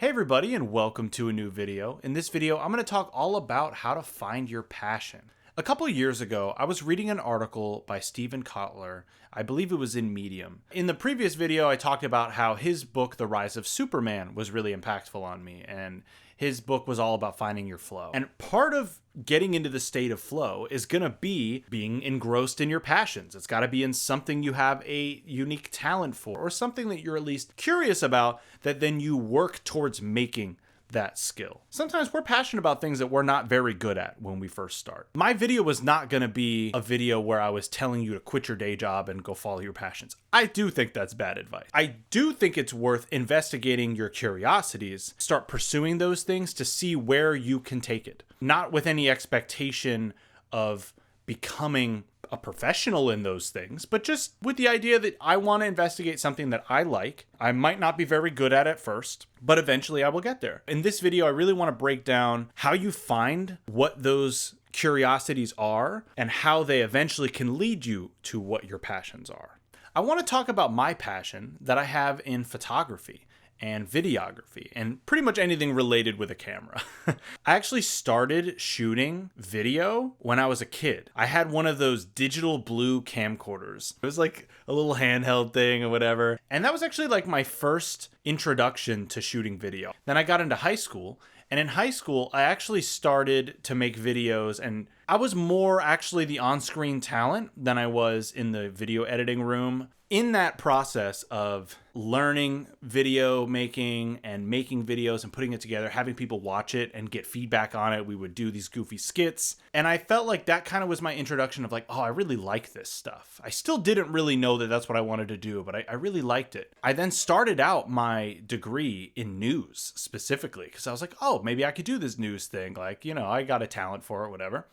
Hey everybody, and welcome to a new video. In this video, I'm going to talk all about how to find your passion. A couple years ago, I was reading an article by Steven Kotler. I believe it was in Medium. In the previous video, I talked about how his book, The Rise of Superman, was really impactful on me, and his book was all about finding your flow. And part of getting into the state of flow is going to be being engrossed in your passions. It's got to be in something you have a unique talent for, or something that you're at least curious about that then you work towards making that skill. Sometimes we're passionate about things that we're not very good at when we first start. My video was not going to be a video where I was telling you to quit your day job and go follow your passions. I do think that's bad advice. I do think it's worth investigating your curiosities, start pursuing those things to see where you can take it. Not with any expectation of becoming a professional in those things, but just with the idea that I want to investigate something that I like. I might not be very good at first, but eventually I will get there. In this video, I really want to break down how you find what those curiosities are and how they eventually can lead you to what your passions are. I want to talk about my passion that I have in photography and videography, and pretty much anything related with a camera. I actually started shooting video when I was a kid. I had one of those digital blue camcorders. It was like a little handheld thing or whatever. And that was actually like my first introduction to shooting video. Then I got into high school, and in high school, I actually started to make videos, and I was more actually the on-screen talent than I was in the video editing room. In that process of learning video making and making videos and putting it together, having people watch it and get feedback on it, we would do these goofy skits. And I felt like that kind of was my introduction of like, oh, I really like this stuff. I still didn't really know that that's what I wanted to do, but I really liked it. I then started out my degree in news specifically because I was like, oh, maybe I could do this news thing. Like, I got a talent for it, whatever.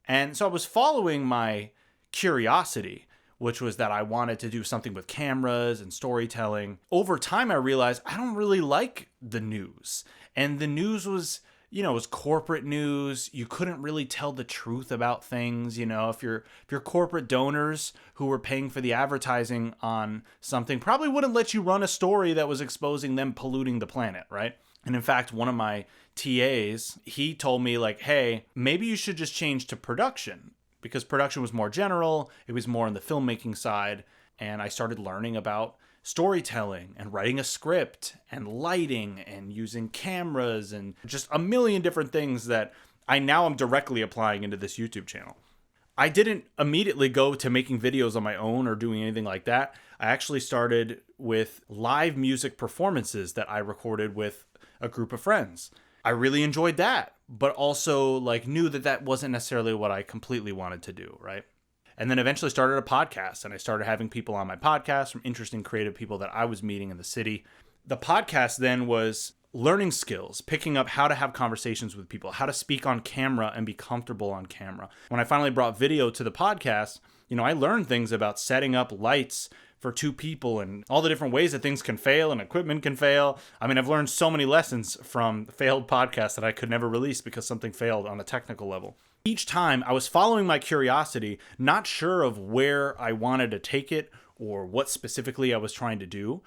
And so I was following my curiosity, which was that I wanted to do something with cameras and storytelling. Over time, I realized I don't really like the news. And the news was, it was corporate news. You couldn't really tell the truth about things. If your corporate donors who were paying for the advertising on something probably wouldn't let you run a story that was exposing them polluting the planet, right? And in fact, one of my TAs, he told me like, hey, maybe you should just change to production. Because production was more general, it was more on the filmmaking side, and I started learning about storytelling and writing a script and lighting and using cameras and just a million different things that I now am directly applying into this YouTube channel. I didn't immediately go to making videos on my own or doing anything like that. I actually started with live music performances that I recorded with a group of friends. I really enjoyed that, but also knew that wasn't necessarily what I completely wanted to do, right? And then eventually started a podcast, and I started having people on my podcast from interesting creative people that I was meeting in the city. The podcast then was learning skills, picking up how to have conversations with people, how to speak on camera and be comfortable on camera. When I finally brought video to the podcast, I learned things about setting up lights for two people and all the different ways that things can fail and equipment can fail. I mean, I've learned so many lessons from failed podcasts that I could never release because something failed on a technical level. Each time I was following my curiosity, not sure of where I wanted to take it or what specifically I was trying to do,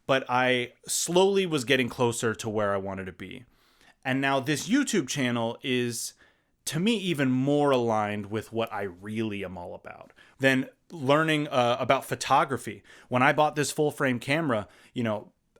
but I slowly was getting closer to where I wanted to be. And now this YouTube channel is, to me, even more aligned with what I really am all about than learning about photography. When I bought this full frame camera,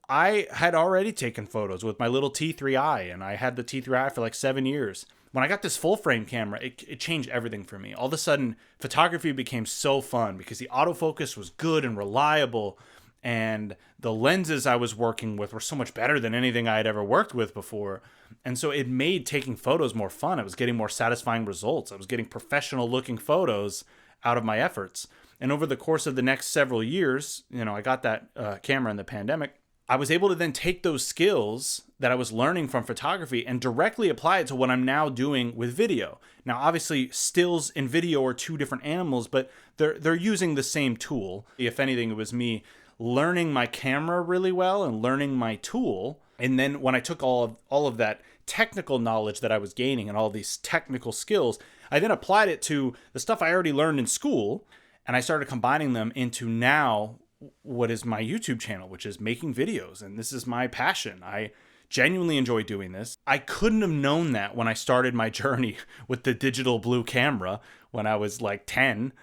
I had already taken photos with my little T3i, and I had the T3i for like 7 years. When I got this full frame camera, it changed everything for me. All of a sudden, photography became so fun because the autofocus was good and reliable, and the lenses I was working with were so much better than anything I had ever worked with before. And so it made taking photos more fun. I was getting more satisfying results. I was getting professional looking photos out of my efforts. And over the course of the next several years, I got that camera in the pandemic. I was able to then take those skills that I was learning from photography and directly apply it to what I'm now doing with video. Now, obviously, stills and video are two different animals, but they're using the same tool. If anything, it was me learning my camera really well and learning my tool. And then when I took all of that technical knowledge that I was gaining and all these technical skills, I then applied it to the stuff I already learned in school, and I started combining them into now what is my YouTube channel, which is making videos. And this is my passion. I genuinely enjoy doing this. I couldn't have known that when I started my journey with the digital blue camera when I was like 10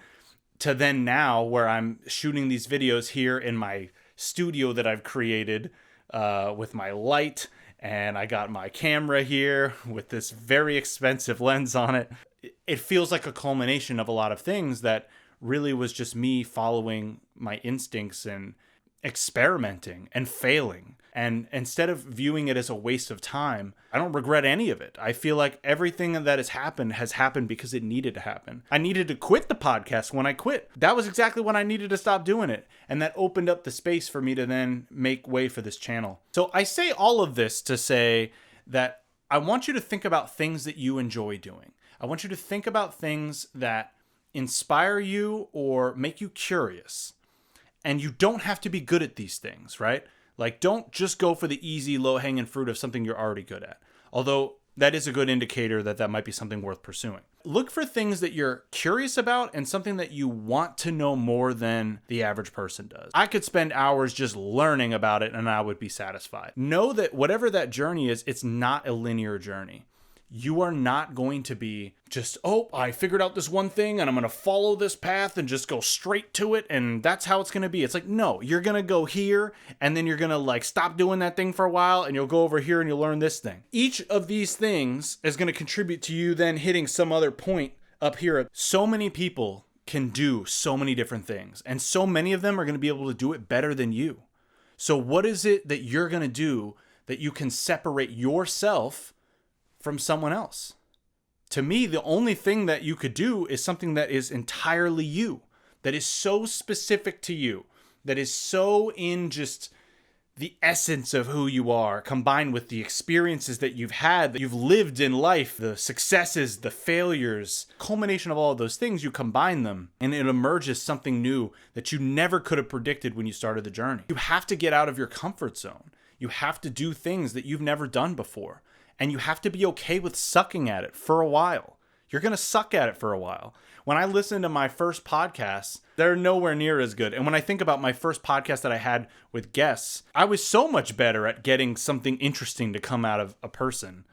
to then now where I'm shooting these videos here in my studio that I've created with my light, and I got my camera here with this very expensive lens on it. It feels like a culmination of a lot of things that really was just me following my instincts and experimenting and failing. And instead of viewing it as a waste of time, I don't regret any of it. I feel like everything that has happened because it needed to happen. I needed to quit the podcast when I quit. That was exactly when I needed to stop doing it. And that opened up the space for me to then make way for this channel. So I say all of this to say that I want you to think about things that you enjoy doing. I want you to think about things that inspire you or make you curious. And you don't have to be good at these things, right? Like, don't just go for the easy, low-hanging fruit of something you're already good at. Although that is a good indicator that that might be something worth pursuing. Look for things that you're curious about and something that you want to know more than the average person does. I could spend hours just learning about it and I would be satisfied. Know that whatever that journey is, it's not a linear journey. You are not going to be just, oh, I figured out this one thing and I'm going to follow this path and just go straight to it and that's how it's going to be. It's like, no, you're going to go here and then you're going to like stop doing that thing for a while and you'll go over here and you'll learn this thing. Each of these things is going to contribute to you then hitting some other point up here. So many people can do so many different things and so many of them are going to be able to do it better than you. So what is it that you're going to do that you can separate yourself from someone else? To me, the only thing that you could do is something that is entirely you, that is so specific to you, that is so in just the essence of who you are, combined with the experiences that you've had, that you've lived in life, the successes, the failures, culmination of all of those things, you combine them and it emerges something new that you never could have predicted when you started the journey. You have to get out of your comfort zone. You have to do things that you've never done before. And you have to be okay with sucking at it for a while. You're going to suck at it for a while. When I listen to my first podcasts, they're nowhere near as good. And when I think about my first podcast that I had with guests, I was so much better at getting something interesting to come out of a person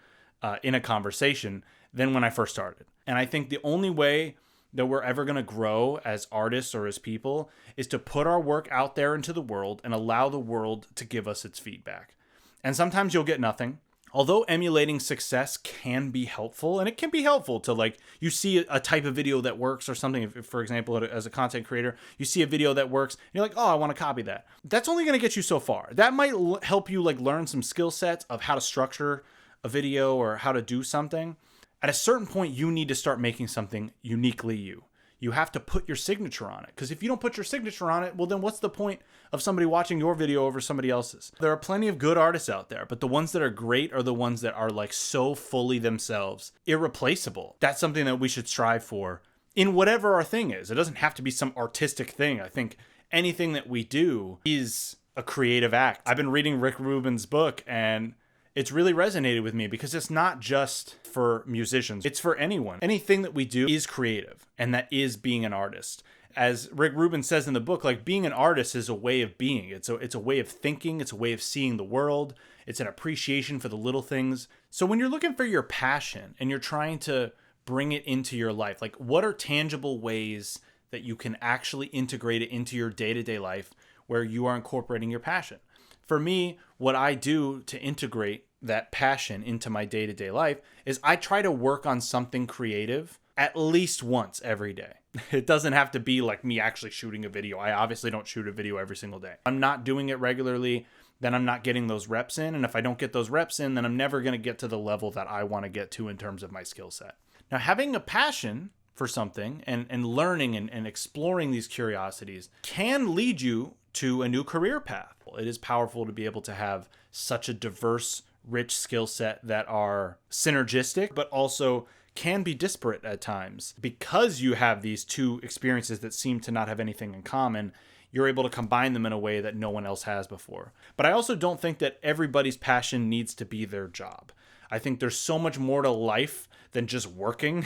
in a conversation than when I first started. And I think the only way that we're ever going to grow as artists or as people is to put our work out there into the world and allow the world to give us its feedback. And sometimes you'll get nothing. Although emulating success can be helpful, and it can be helpful to like, you see a type of video that works or something, if, for example, as a content creator, you see a video that works, and you're like, oh, I want to copy that. That's only going to get you so far. That might help you like learn some skill sets of how to structure a video or how to do something. At a certain point, you need to start making something uniquely you. You have to put your signature on it. Because if you don't put your signature on it, well, then what's the point of somebody watching your video over somebody else's? There are plenty of good artists out there, but the ones that are great are the ones that are like so fully themselves, irreplaceable. That's something that we should strive for in whatever our thing is. It doesn't have to be some artistic thing. I think anything that we do is a creative act. I've been reading Rick Rubin's book and it's really resonated with me because it's not just for musicians. It's for anyone. Anything that we do is creative, and that is being an artist. As Rick Rubin says in the book, like being an artist is a way of being. It's a way of thinking. It's a way of seeing the world. It's an appreciation for the little things. So when you're looking for your passion and you're trying to bring it into your life, like what are tangible ways that you can actually integrate it into your day-to-day life where you are incorporating your passion? For me, what I do to integrate that passion into my day-to-day life is I try to work on something creative at least once every day. It doesn't have to be like me actually shooting a video. I obviously don't shoot a video every single day. I'm not doing it regularly, then I'm not getting those reps in. And if I don't get those reps in, then I'm never going to get to the level that I want to get to in terms of my skill set. Now, having a passion for something and learning and exploring these curiosities can lead you to a new career path. It is powerful to be able to have such a diverse, rich skill set that are synergistic, but also can be disparate at times. Because you have these two experiences that seem to not have anything in common, you're able to combine them in a way that no one else has before. But I also don't think that everybody's passion needs to be their job. I think there's so much more to life than just working.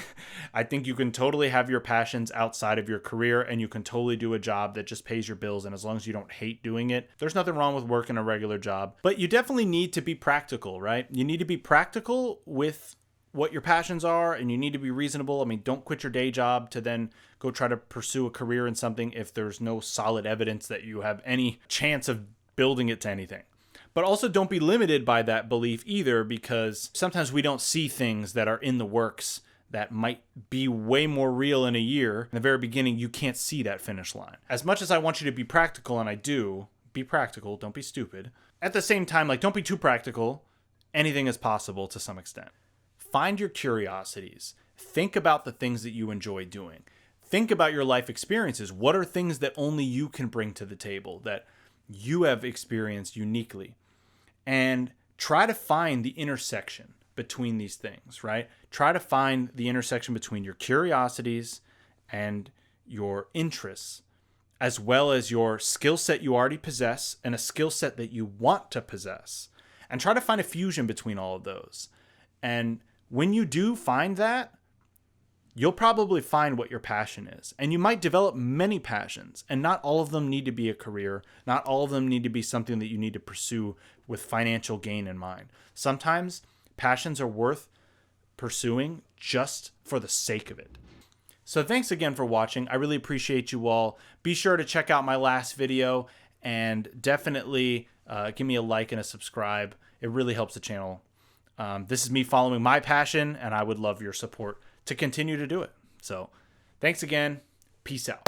I think you can totally have your passions outside of your career, and you can totally do a job that just pays your bills. And as long as you don't hate doing it, there's nothing wrong with working a regular job. But you definitely need to be practical, right? You need to be practical with what your passions are, and you need to be reasonable. I mean, don't quit your day job to then go try to pursue a career in something if there's no solid evidence that you have any chance of building it to anything. But also don't be limited by that belief either, because sometimes we don't see things that are in the works that might be way more real in a year. In the very beginning, you can't see that finish line. As much as I want you to be practical, and I do, be practical, don't be stupid. At the same time, like, don't be too practical. Anything is possible to some extent. Find your curiosities. Think about the things that you enjoy doing. Think about your life experiences. What are things that only you can bring to the table, that you have experienced uniquely? And try to find the intersection between these things, right? Try to find the intersection between your curiosities and your interests, as well as your skill set you already possess and a skill set that you want to possess. And try to find a fusion between all of those. And when you do find that, you'll probably find what your passion is. And you might develop many passions, and not all of them need to be a career. Not all of them need to be something that you need to pursue with financial gain in mind. Sometimes passions are worth pursuing just for the sake of it. So thanks again for watching. I really appreciate you all. Be sure to check out my last video, and definitely give me a like and a subscribe. It really helps the channel. This is me following my passion, and I would love your support to continue to do it. So thanks again. Peace out.